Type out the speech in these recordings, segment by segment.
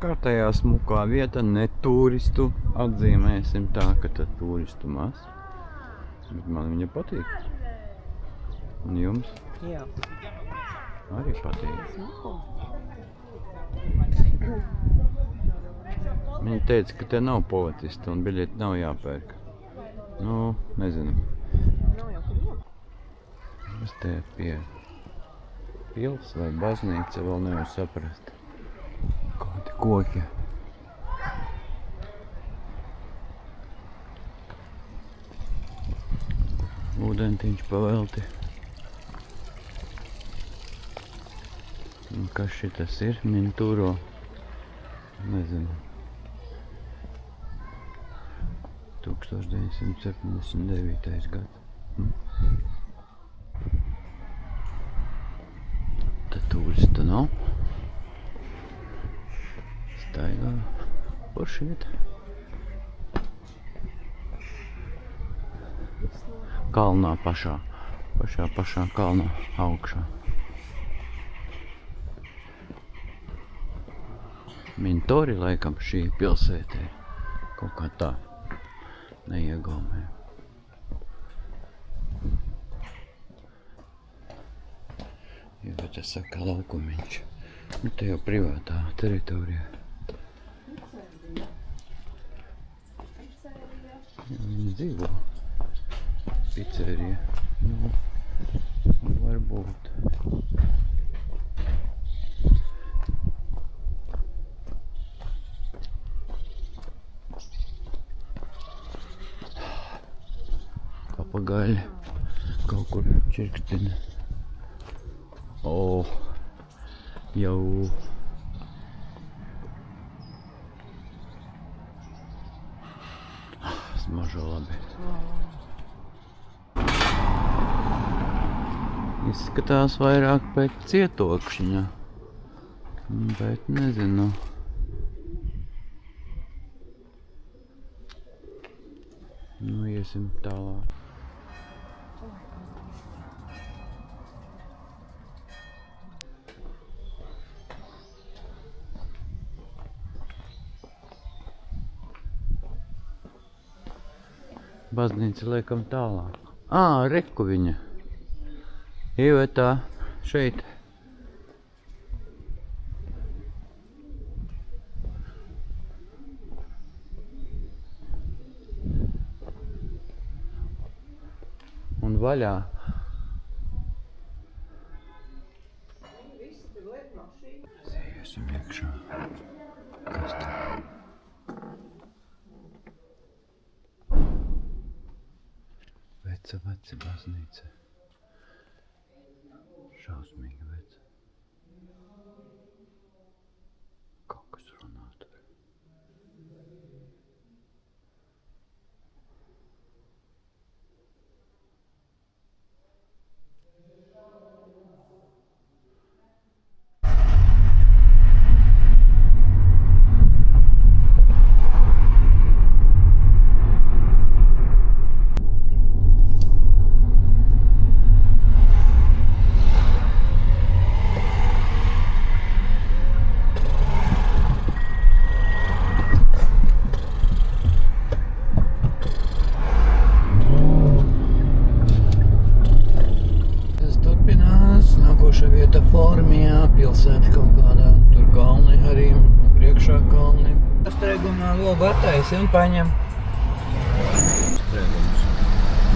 Kārtējā smukā vieta, ne turistu. Atzīmēsim tā, ka tad turistu maz. Bet man viņa patīk. Un jums? Jā. Arī patīk. Viņa teica, ka te nav policisti un biļeti nav jāpērk. Nu, nezinu. Nav jau kur nav. Kas te pie pils vai baznīca, vēl nevar saprast. Kādi koki. Ūdentiņš pavelti. Un kas šitas ir? Minturo. Nezinu. 1979. gads. Te turista nav. Staigā par šiet. Kalnā pašā. Pašā kalnā augšā. Mintori laikam šī pilsētē. Kaut kā tā. Neiegaumē. Jā, bet tas saka laukumiņš. Nu, te jau privātā teritorija. Jā, viņi dzīvo. Picerija. Nu, varbūt. Papagaļi kaut kur čirkstina. O, jau. Smažo labi. Izskatās vairāk pēc cietokšņa, bet nezinu. Nu, iesim tālāk. Baznīca liekam tālāk. Reku viņa. Ievietā šeit. Un vaļā. Iesim iekšā. Kas tā? Veca baznīca. Šausmīgi veca. Kaut kas runā tur. Nākošā vieta Formijā, pilsēta kaut kādā, tur kalni arī, priekšā kalni. Streigumā vēl batais un paņem. Streigums.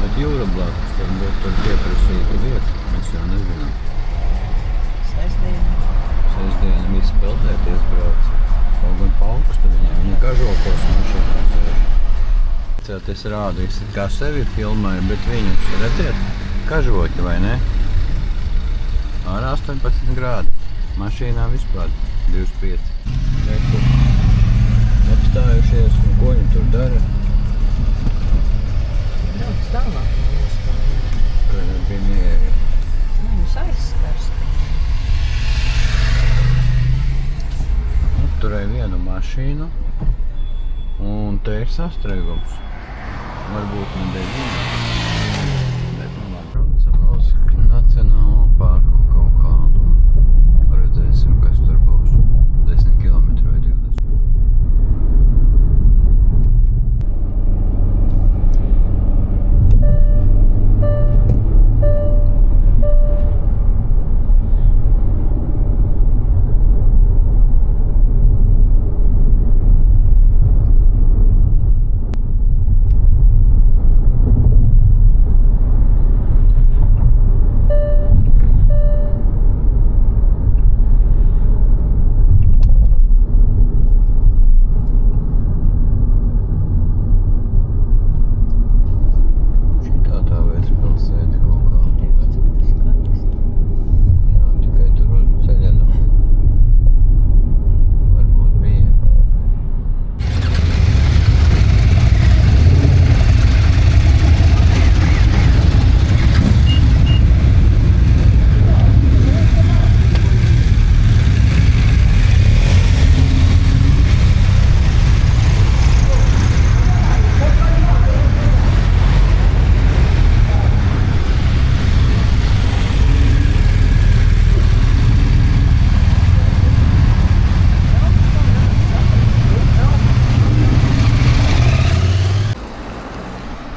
Bet jūra blakus, tad tur pieprasīta vieta, mēs jau nezinām. Sestdiena visi peldēties brauc. Kaut gan pa augstu viņiem, viņi kažokos mašīnā sēž. Es rādu, kā sevi filmēju, bet viņus, redziet, kažoki vai ne? Ārā 18 grādi. Mašīnā vispār 25. Reku apstājušies un ko viņi tur dara? Daudz tālāk no mums. Karabinieri. Mums aizskars. Turēja vienu mašīnu un te ir sastrēgums. Varbūt nedēļ viņa. Bet nu labi. Braucam uz Nacionālo parku kaut kādu. Redzēsim, kas tur būs. 10 km vai 20.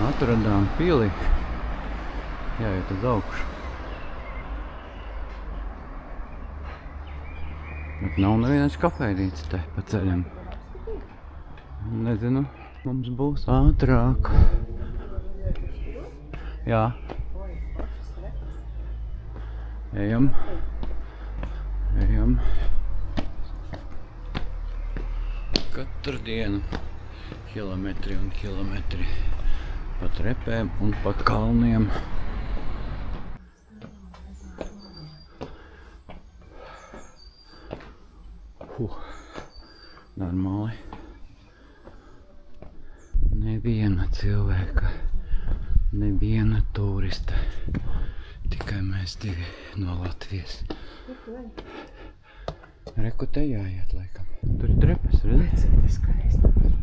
Atradām pili. Jāiet uz augšu. Bet nav nevienas kafejnīcas te pa ceļam. Nezinu, mums būs ātrāk. Jā. Ejam. Katru dienu kilometri un kilometri pa trepēm un pa kalniem. Normāli. Neviena cilvēka, neviena turista. Tikai mēs divi no Latvijas. Reku te jāiet laikam. Tur ir trepes, redzi?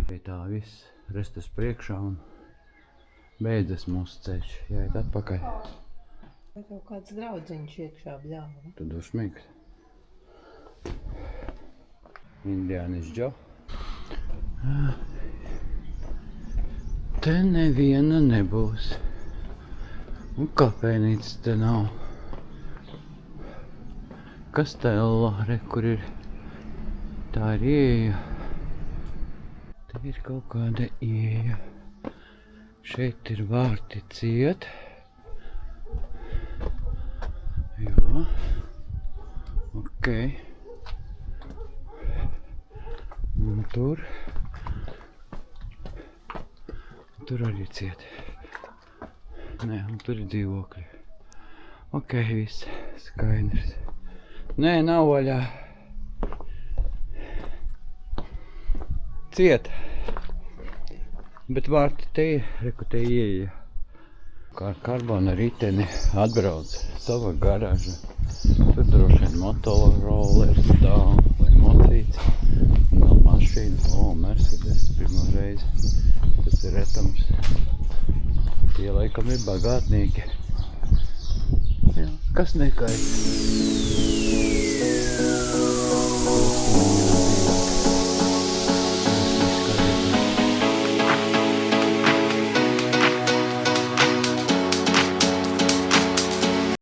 Pie tā viss restas priekšā un beidzas mūsu ceļš. Jāiet atpakaļ. Vai tev kāds draudzeņš iekšā bļāva? Tu dusmīgs. Indiānis Džo. Te neviena nebūs. Un kafejnīcas te nav. Kastela, re, kur ir. Tā ir ieeja. Te ir kaut kāda ieeja. Šeit ir vārti ciet. Jā. Ok. Un tur arī ciet. Nē, un tur ir dzīvokļi. Ok, viss skaidrs. Nē, nav vaļā. Ciet. Bet vārti te ir, reku te ieeja. Kā ar karbona riteni atbrauc sava garāža. Tur droši vien motorolers stāv vai mocīts. Vēl mašīna, Mercedes pirmo reizi. Tas ir retams. Tie laikam ir bagātnieki. Jā, kas nekais.